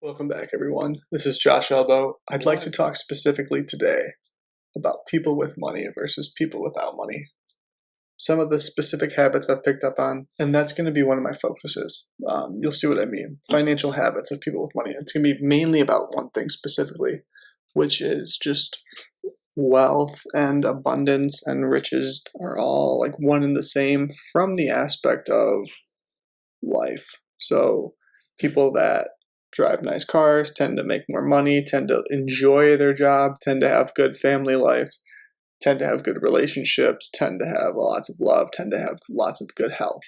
Welcome back, everyone. This is Josh Elbow. I'd like to talk specifically today about people with money versus people without money. Some of the specific habits I've picked up on, and that's going to be one of my focuses. You'll see what I mean. Financial habits of people with money. It's going to be mainly about one thing specifically, which is just wealth and abundance and riches are all like one and the same from the aspect of life. So people that drive nice cars, tend to make more money, tend to enjoy their job, tend to have good family life, tend to have good relationships, tend to have lots of love, tend to have lots of good health.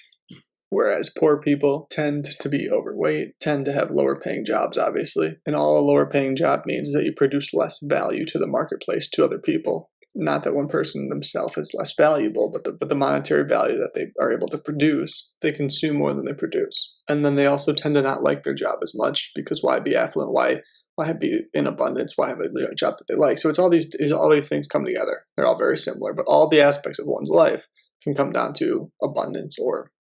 Whereas poor people tend to be overweight, tend to have lower paying jobs, obviously. And all a lower paying job means is that you produce less value to the marketplace to other people. Not that one person themselves is less valuable, but the monetary value that they are able to produce, they consume more than they produce. And then they also tend to not like their job as much because why be affluent? Why be in abundance? Why have a job that they like? So it's all these things come together. They're all very similar, but all the aspects of one's life can come down to abundance or,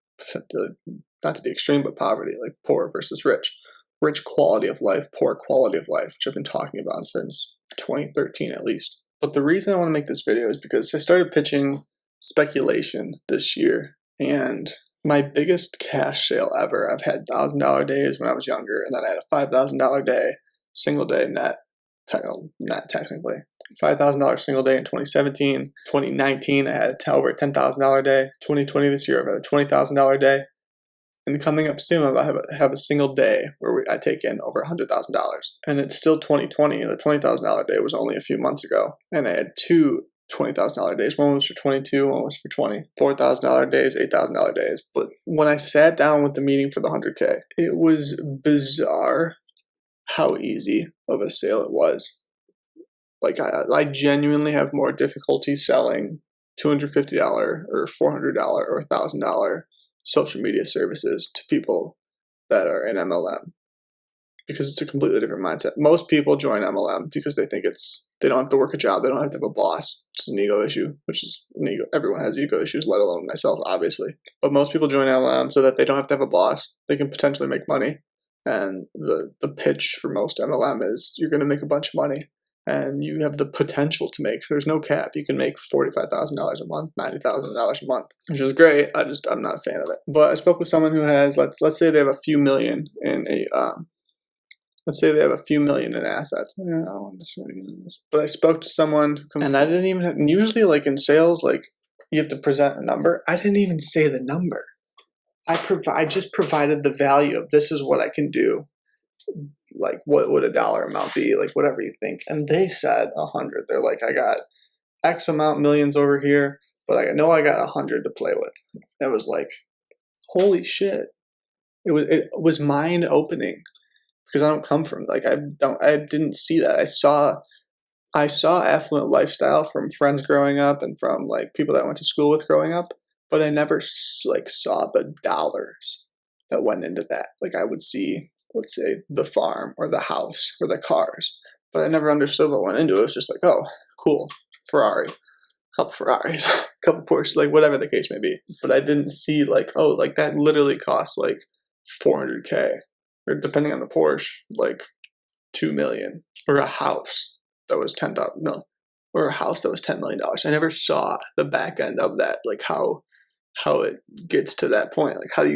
not to be extreme, but poverty, like poor versus rich. Rich quality of life, poor quality of life, which I've been talking about since 2013 at least. But the reason I want to make this video is because I started pitching speculation this year, and my biggest cash sale ever, I've had $1,000 days when I was younger, and then I had a $5,000 day, single day net technically. $5,000 single day in 2017. 2019, I had over a $10,000 day. 2020 this year, I've had a $20,000 day. And coming up soon, I have a single day where I take in over $100,000. And it's still 2020. The $20,000 day was only a few months ago. And I had two $20,000 days. One was for 22, one was for 20. $4,000 days, $8,000 days. But when I sat down with the meeting for the 100K, it was bizarre how easy of a sale it was. Like I genuinely have more difficulty selling $250 or $400 or $1,000 social media services to people that are in MLM because it's a completely different mindset. Most people join MLM because they think they don't have to work a job, they don't have to have a boss. It's an ego issue, which is an ego. Everyone has ego issues, let alone myself, obviously. But most people join MLM so that they don't have to have a boss. They can potentially make money. And the pitch for most MLM is you're going to make a bunch of money. And you have the potential to make, there's no cap. You can make $45,000 a month, $90,000 a month, which is great. I'm not a fan of it. But I spoke with someone who has, let's say they have a few million in let's say they have a few million in assets. I don't necessarily get into this. But I spoke to someone, and I didn't even, usually like in sales, like you have to present a number. I didn't even say the number. I just provided the value of this is what I can do. Like, what would a dollar amount be? Like, whatever you think. And they said 100. They're like, I got X amount millions over here, but I know I got 100 to play with. It was like, holy shit. It was mind opening because I don't come from, like, I didn't see that. I saw affluent lifestyle from friends growing up and from like people that I went to school with growing up, but I never like saw the dollars that went into that. Like I would see, let's say, the farm or the house or the cars, but I never understood what went into it. It was just like, oh, cool, Ferrari, a couple Ferraris, a couple Porsches, like whatever the case may be. But I didn't see like, oh, like that literally costs like $400K, or depending on the Porsche, like $2 million, or a house that was or a house that was $10 million. I never saw the back end of that, like how it gets to that point. Like how do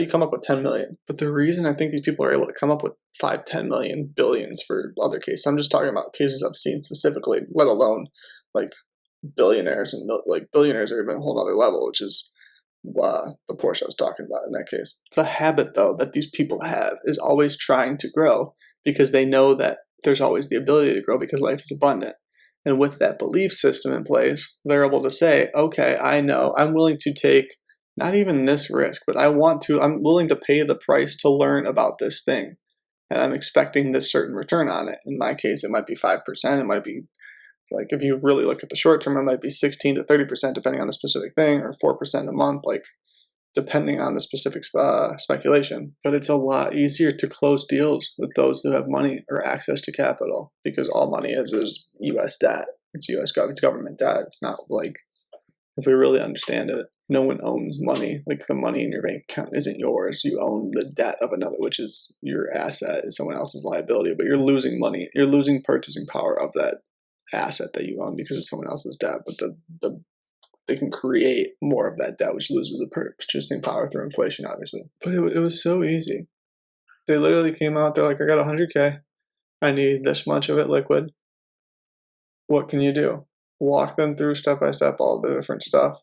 you come up with 10 million? But the reason I think these people are able to come up with 5, 10 million, billions for other cases, I'm just talking about cases I've seen specifically, let alone like billionaires, and like billionaires are even a whole other level, which is the Porsche I was talking about in that case. The habit though that these people have is always trying to grow because they know that there's always the ability to grow because life is abundant. And with that belief system in place, they're able to say, okay, I know I'm willing to take not even this risk, but I'm willing to pay the price to learn about this thing. And I'm expecting this certain return on it. In my case, it might be 5%. It might be like, if you really look at the short term, it might be 16 to 30% depending on the specific thing, or 4% a month, like depending on the specific speculation. But it's a lot easier to close deals with those who have money or access to capital because all money is U.S. debt. It's U.S. government debt. It's not like, if we really understand it. No one owns money. Like, the money in your bank account isn't yours. You own the debt of another, which is your asset, is someone else's liability. But you're losing money. You're losing purchasing power of that asset that you own because of someone else's debt. But they can create more of that debt, which loses the purchasing power through inflation, obviously. But it was so easy. They literally came out, they're like, I got 100K. I need this much of it liquid. What can you do? Walk them through step by step all the different stuff.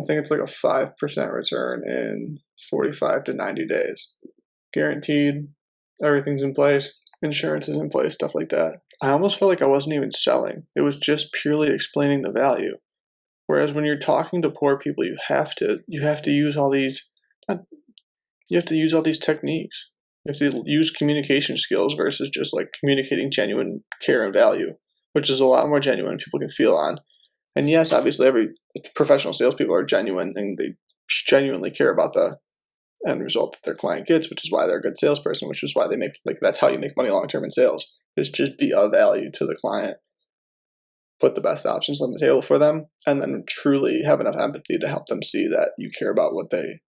I think it's like a 5% return in 45 to 90 days. Guaranteed, everything's in place, insurance is in place, stuff like that. I almost felt like I wasn't even selling. It was just purely explaining the value. Whereas when you're talking to poor people, you have to use all these techniques. You have to use communication skills versus just like communicating genuine care and value, which is a lot more genuine. People can feel on. And yes, obviously every professional salespeople are genuine and they genuinely care about the end result that their client gets, which is why they're a good salesperson, which is why they make, like, that's how you make money long-term in sales, is just be of value to the client, put the best options on the table for them, and then truly have enough empathy to help them see that you care about what they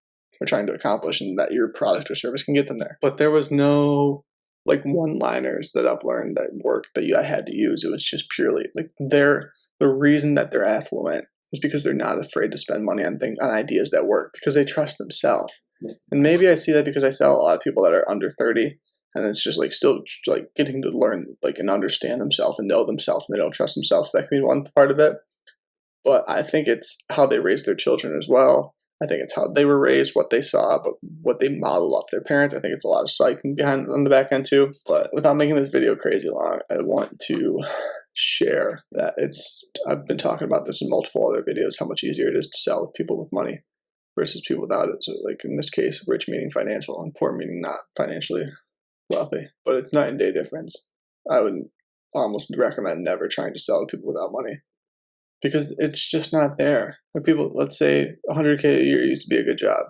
are trying to accomplish and that your product or service can get them there. But there was no like one-liners that I've learned that work that I had to use. It was just purely like the reason that they're affluent is because they're not afraid to spend money on ideas that work, because they trust themselves. And maybe I see that because I sell a lot of people that are under 30, and it's just like still like getting to learn like and understand themselves and know themselves, and they don't trust themselves. So that can be one part of it. But I think it's how they raise their children as well. I think it's how they were raised, what they saw, but what they modeled off their parents. I think it's a lot of psyching behind on the back end too. But without making this video crazy long, I want to share that I've been talking about this in multiple other videos, how much easier it is to sell with people with money versus people without it. So like in this case, rich meaning financial and poor meaning not financially wealthy. But it's night and day difference. I would almost recommend never trying to sell to people without money, because it's just not there. When people, let's say 100K a year used to be a good job,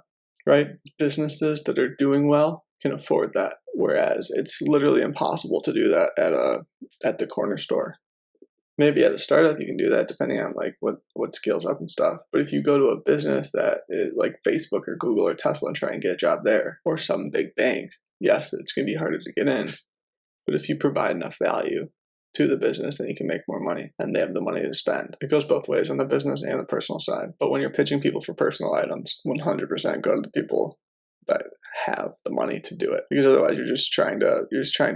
right? Businesses that are doing well can afford that, whereas it's literally impossible to do that at the corner store. Maybe at a startup you can do that depending on like what scales up and stuff. But if you go to a business that is like Facebook or Google or Tesla and try and get a job there, or some big bank, yes, it's going to be harder to get in. But if you provide enough value to the business, then you can make more money and they have the money to spend. It goes both ways on the business and the personal side. But when you're pitching people for personal items, 100% go to the people that have the money to do it, because otherwise you're just trying to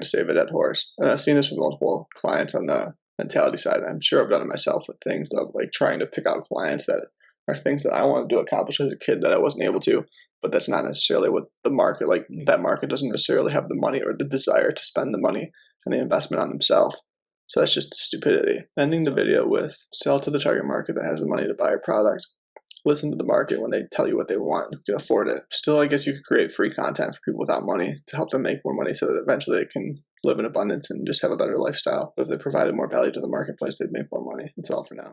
save a dead horse. And I've seen this with multiple clients on the mentality side. I'm sure I've done it myself with things of like trying to pick out clients that are things that I wanted to accomplish as a kid that I wasn't able to, but that's not necessarily what the market, like that market doesn't necessarily have the money or the desire to spend the money and the investment on themselves. So that's just stupidity. Ending the video with sell to the target market that has the money to buy your product. Listen to the market when they tell you what they want. You can afford it. Still, I guess you could create free content for people without money to help them make more money so that eventually they can live in abundance and just have a better lifestyle. But if they provided more value to the marketplace, they'd make more money. That's all for now.